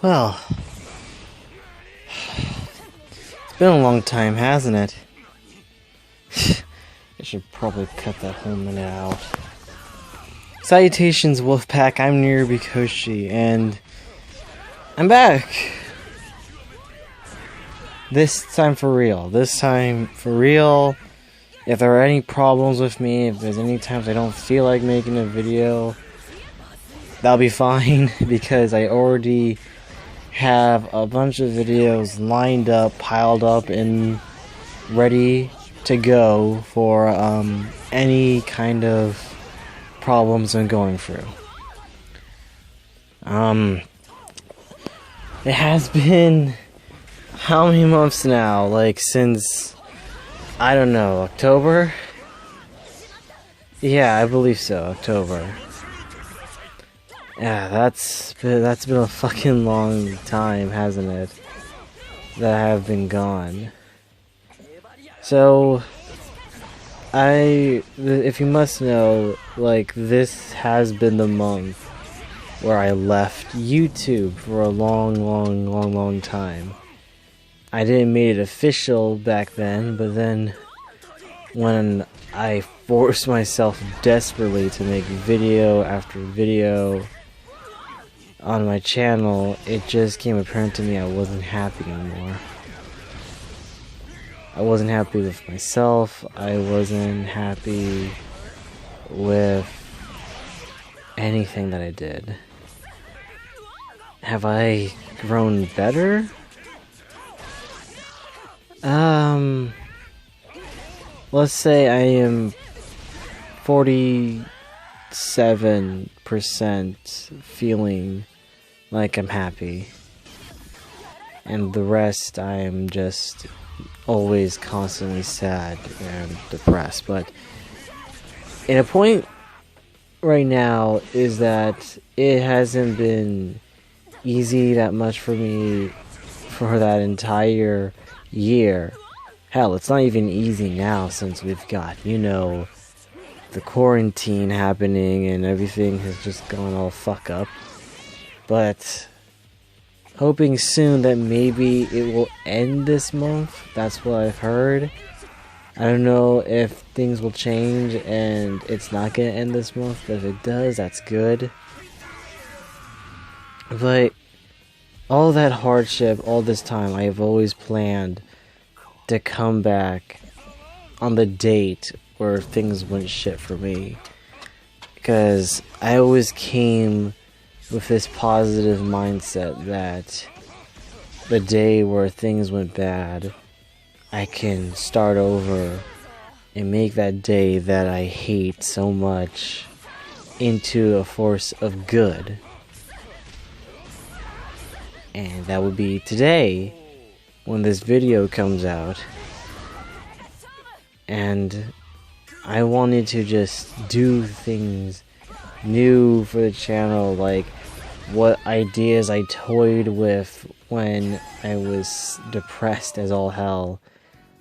Well, it's been a long time, hasn't it? I should probably cut that whole minute out. Salutations, Wolfpack. I'm Nirubikoshi, and I'm back. This time for real. This time for real. If there are any problems with me, if there's any times I don't feel like making a video, that'll be fine, because I already have a bunch of videos lined up, piled up, and ready to go for any kind of problems I'm going through. It has been how many months now? Like, since, I don't know, October? Yeah, I believe so, October. Yeah, that's been a fucking long time, hasn't it? That I have been gone. So, if you must know, like, this has been the month where I left YouTube for a long time. I didn't make it official back then, but then when I forced myself desperately to make video after video on my channel, it just became apparent to me I wasn't happy anymore. I wasn't happy with myself. I wasn't happy with anything that I did. Have I grown better? Let's say I am 47% feeling like I'm happy, and the rest I am just always constantly sad and depressed. But in a point right now is that it hasn't been easy that much for me for that entire year. Hell, it's not even easy now, since we've got, you know, the quarantine happening and everything has just gone all fuck up. But hoping soon that maybe it will end this month. That's what I've heard. I don't know if things will change and it's not gonna end this month, but if it does, that's good. But all that hardship, all this time, I have always planned to come back on the date where things went shit for me. Because I always came with this positive mindset that the day where things went bad, I can start over and make that day that I hate so much into a force of good. And that would be today, when this video comes out. And I wanted to just do things new for the channel, like what ideas I toyed with when I was depressed as all hell,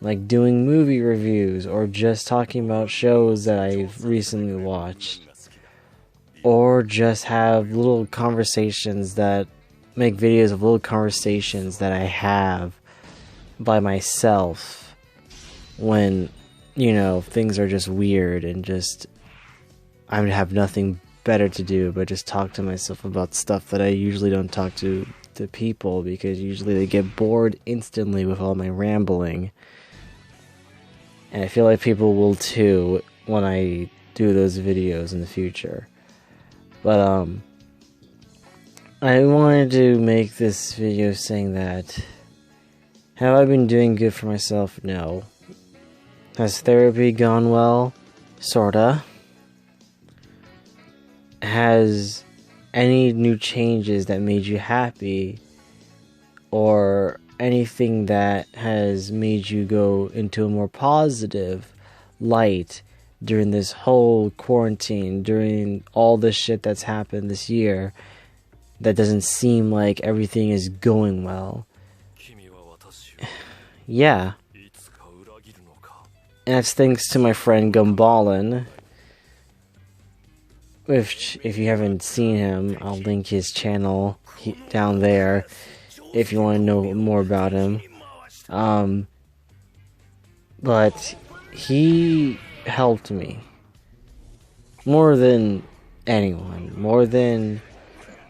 like doing movie reviews, or just talking about shows that I've recently watched, or just have little conversations that make videos of little conversations that I have by myself when, you know, things are just weird and just I have nothing better to do but just talk to myself about stuff that I usually don't talk to people, because usually they get bored instantly with all my rambling. And I feel like people will too when I do those videos in the future. But I wanted to make this video saying that, have I been doing good for myself? No. Has therapy gone well? sorta. Has any new changes that made you happy, or anything that has made you go into a more positive light during this whole quarantine, during all the shit that's happened this year, that doesn't seem like everything is going well? Yeah. And that's thanks to my friend Gumballin. If you haven't seen him, I'll link his channel down there if you want to know more about him. But he helped me more than anyone, more than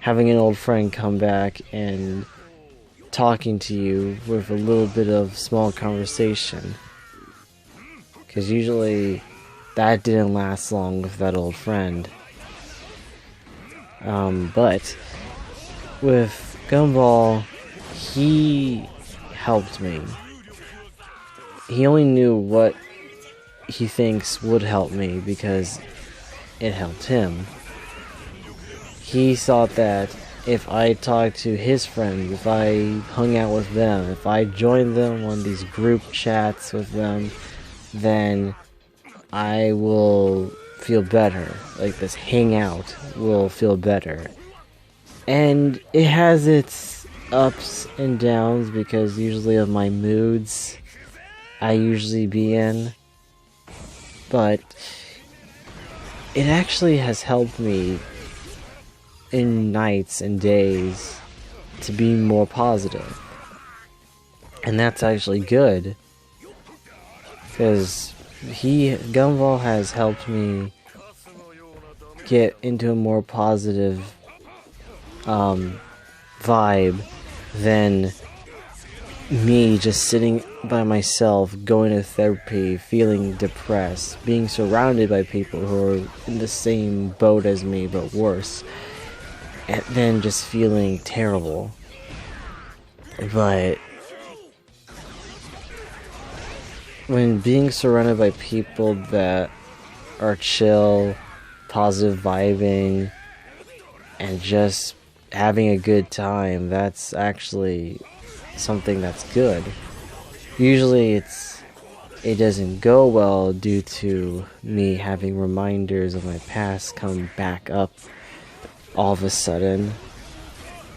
having an old friend come back and talking to you with a little bit of small conversation. Because usually that didn't last long with that old friend. But with Gumball, he helped me. He only knew what he thinks would help me because it helped him. He thought that if I talked to his friends, if I hung out with them, if I joined them on these group chats with them, then I will feel better. Like, this hangout will feel better. And it has its ups and downs because usually of my moods I usually be in. But it actually has helped me in nights and days to be more positive. And that's actually good. Because Gumball has helped me get into a more positive vibe than me just sitting by myself, going to therapy, feeling depressed, being surrounded by people who are in the same boat as me but worse, and then just feeling terrible. But when being surrounded by people that are chill, positive vibing, and just having a good time, that's actually something that's good. Usually it doesn't go well due to me having reminders of my past come back up all of a sudden,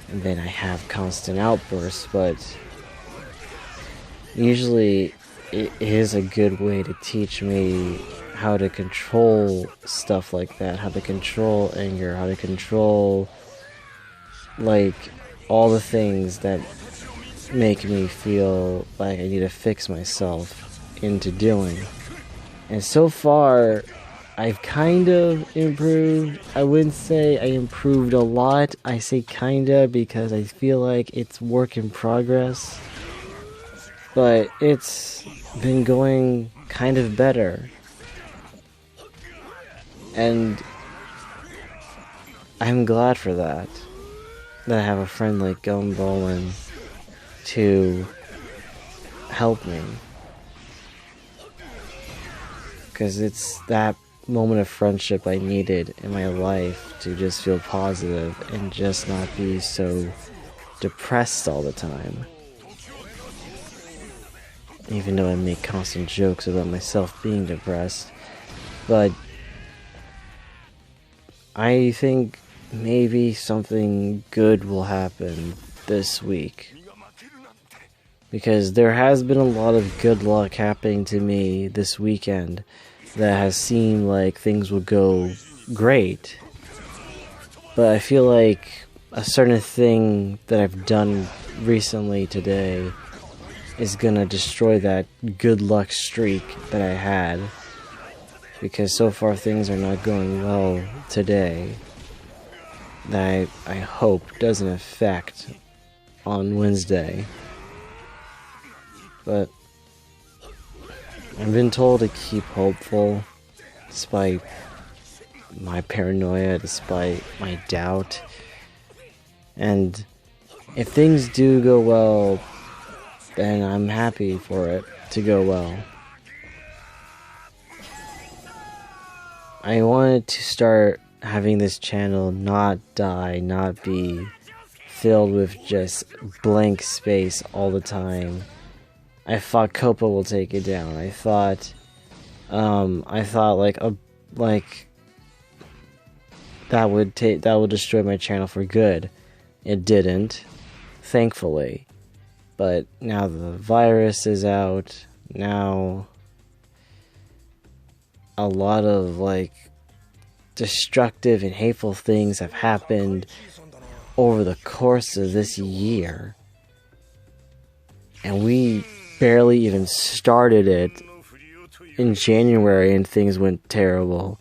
and then I have constant outbursts. But usually it is a good way to teach me how to control stuff like that, how to control anger, how to control, like, all the things that make me feel like I need to fix myself into doing. And so far, I've kind of improved. I wouldn't say I improved a lot. I say kinda because I feel like it's work in progress. But it's been going kind of better. And I'm glad for that. That I have a friend like Gumball to help me. Because it's that moment of friendship I needed in my life to just feel positive and just not be so depressed all the time. Even though I make constant jokes about myself being depressed. But I think maybe something good will happen this week. Because there has been a lot of good luck happening to me this weekend that has seemed like things will go great. But I feel like a certain thing that I've done recently today is gonna destroy that good luck streak that I had. Because so far things are not going well today. That I hope doesn't affect on Wednesday. But I've been told to keep hopeful, despite my paranoia, despite my doubt. And if things do go well, then I'm happy for it to go well. I wanted to start having this channel not die, not be filled with just blank space all the time. I thought Copa will take it down. I thought like that would destroy my channel for good. It didn't, thankfully. But now the virus is out. Now a lot of like destructive and hateful things have happened over the course of this year. And we barely even started it in January and things went terrible.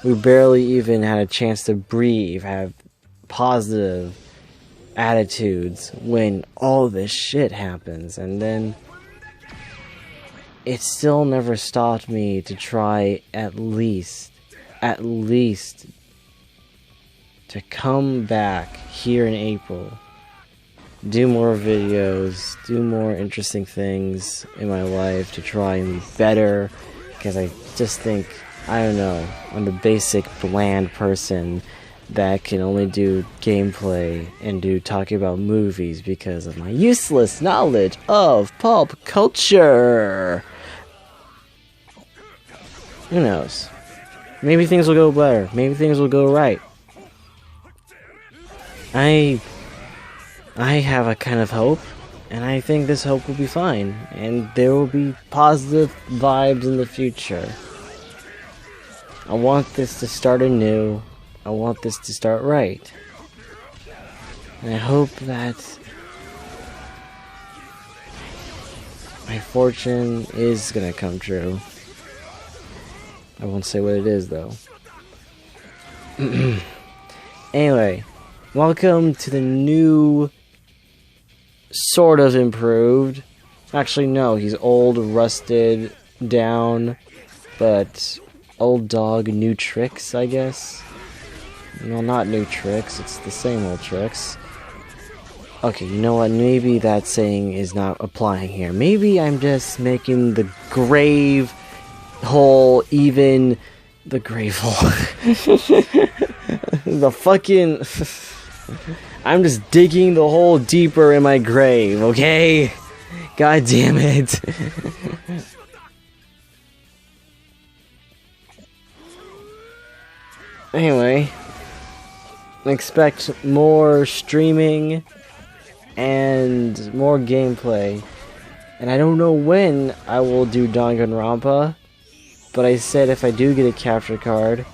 We barely even had a chance to breathe, have positive attitudes when all this shit happens. And then it still never stopped me to try at least to come back here in April, do more videos, do more interesting things in my life to try and be better, because I just think, I don't know, I'm the basic bland person that can only do gameplay and do talking about movies because of my useless knowledge of pulp culture. Who knows? Maybe things will go better. Maybe things will go right. I have a kind of hope, and I think this hope will be fine, and there will be positive vibes in the future. I want this to start anew. I want this to start right. And I hope that my fortune is gonna come true. I won't say what it is, though. Anyway, welcome to the new, sort of improved. Actually, no, he's old, rusted, down, but old dog, new tricks, I guess. No, not new tricks, it's the same old tricks. Okay, you know what, maybe that saying is not applying here. Maybe I'm just making the grave hole even... the grave hole. The fucking... I'm just digging the hole deeper in my grave, okay? God damn it. Anyway, expect more streaming and more gameplay. And I don't know when I will do Danganronpa, but I said if I do get a capture card,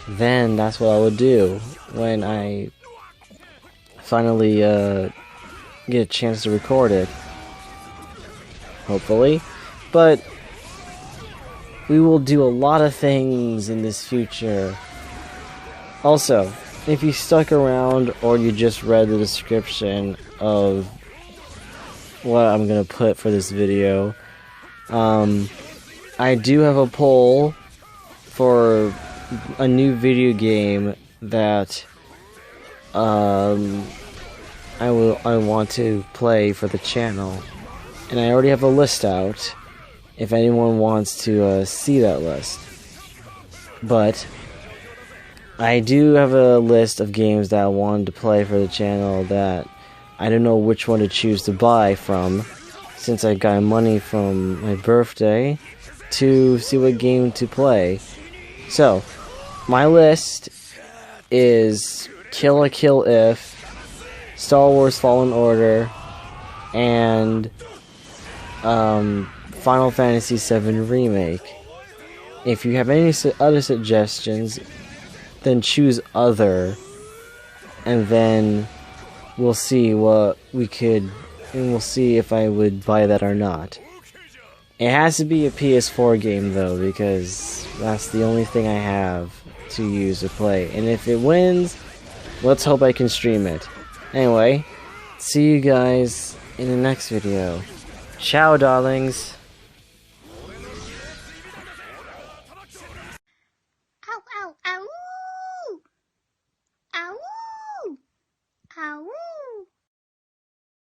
then that's what I will do when I finally get a chance to record it. Hopefully. But we will do a lot of things in this future. Also, if you stuck around or you just read the description of what I'm gonna put for this video, I do have a poll for a new video game that I want to play for the channel, and I already have a list out if anyone wants to see that list. But I do have a list of games that I wanted to play for the channel that I don't know which one to choose to buy from, since I got money from my birthday to see what game to play. So, my list is Kill a Kill If, Star Wars Fallen Order, and Final Fantasy VII Remake. If you have any other suggestions, then choose other, and then we'll see what we could, and we'll see if I would buy that or not. It has to be a PS4 game though, because that's the only thing I have to use to play. And if it wins, let's hope I can stream it. Anyway, see you guys in the next video. Ciao, darlings. Ow, ow, ow! Ow! Ow!